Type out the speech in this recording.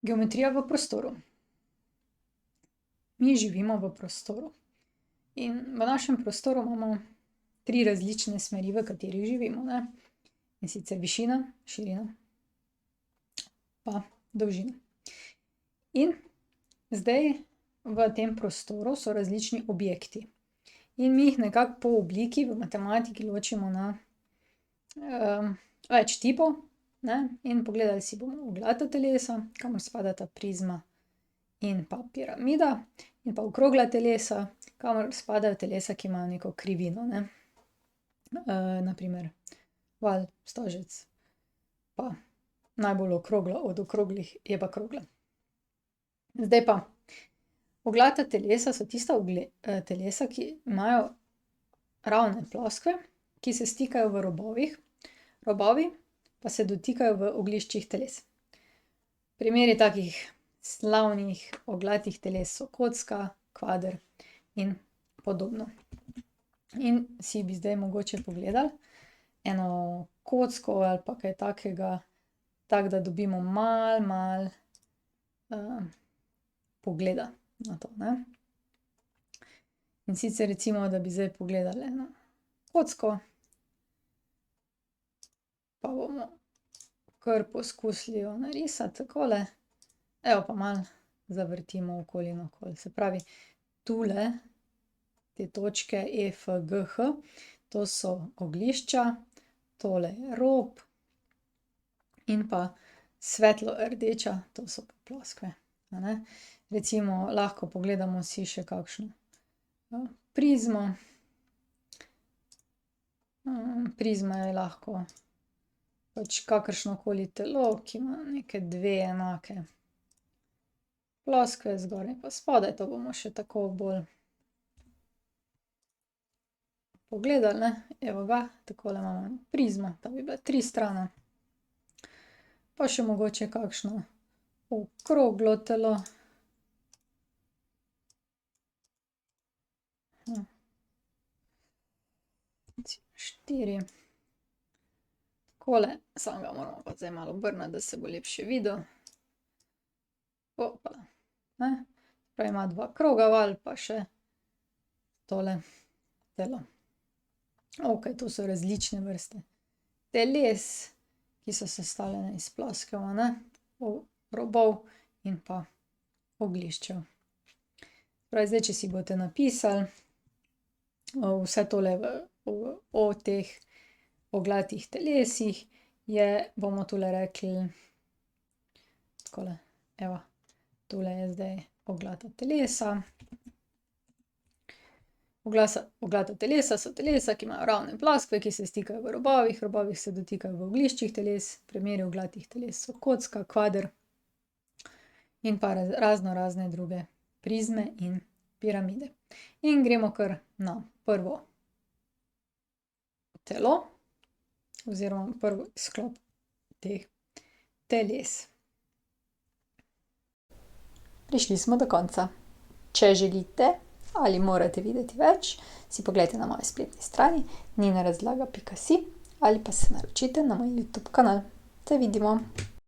Geometrija v prostoru. Mi živimo v prostoru. In v našem prostoru imamo 3 različne smeri, v katerih živimo, ne. In sicer višina, širina pa dolžina. In zdaj v tem prostoru so različni objekti. In mi jih nekako po obliki v matematiki ločimo na več tipov, ne. In pogledali si bomo oglata telesa, kamor spadata prizma in pa piramida, in pa okrogla telesa, kamor spadajo telesa, ki imajo neko krivino, ne. Na primer valj, stožec pa najbolj okroglo od okroglih je pa krogla. Zdaj pa, oglata telesa so tista telesa, ki imajo ravne ploskve, ki se stikajo v robovih, robovi pa se dotikajo v ogliščih teles. Primeri takih slavnih oglatih teles so kocka, kvader in podobno. In si bi zdaj mogoče pogledali eno kocko ali pa kaj takega, tako da dobimo malo pogleda na to, ne. In sicer recimo, da bi zdaj pogledali eno kocko, pa bomo kar poskusili jo narisati takole. Evo, pa malo zavrtimo okoli in okoli. Se pravi, tule te točke E, F, G, H, to so oglišča, tole je rob in pa svetlo rdeča, to so pa ploskve, a ne. Recimo lahko pogledamo si še kakšno prizmo. Prizma je lahko pač kakršnokoli telo, ki ima neke 2 enake ploskve, zgoraj pa spodaj, to bomo še tako bolj pogledali, ne. Evo ga, takole imamo prizmo, to bi bile 3 strani. Pa še mogoče kakšno okroglo telo. Recimo 4. Takole, samo ga moramo pa zdaj malo obrniti, da se bo lepše videlo. Ne. Pravi, ima 2 kroga valj pa še tole telo. Okej, to so različne vrste teles, ki so sestavljene iz ploskev, a ne, robov in pa ogliščev. Pravi, zdaj, če si boste napisali vse tole o teh oglatih telesih, bomo tule rekli takole, evo, tule je zdaj oglata telesa. Oglata telesa so telesa, ki imajo ravne ploskve, ki se stikajo v robovih, robovi se dotikajo v ogliščih teles. Primeri oglatih teles so kocka, kvader in pa raznorazne druge prizme in piramide. In gremo kar na prvo telo oziroma prvi sklop teh teles. Prišli smo do konca. Če želite ali morate videti več, si poglejte na moji spletni strani ninarazlaga.si ali pa se naročite na moj YouTube kanal. Se vidimo!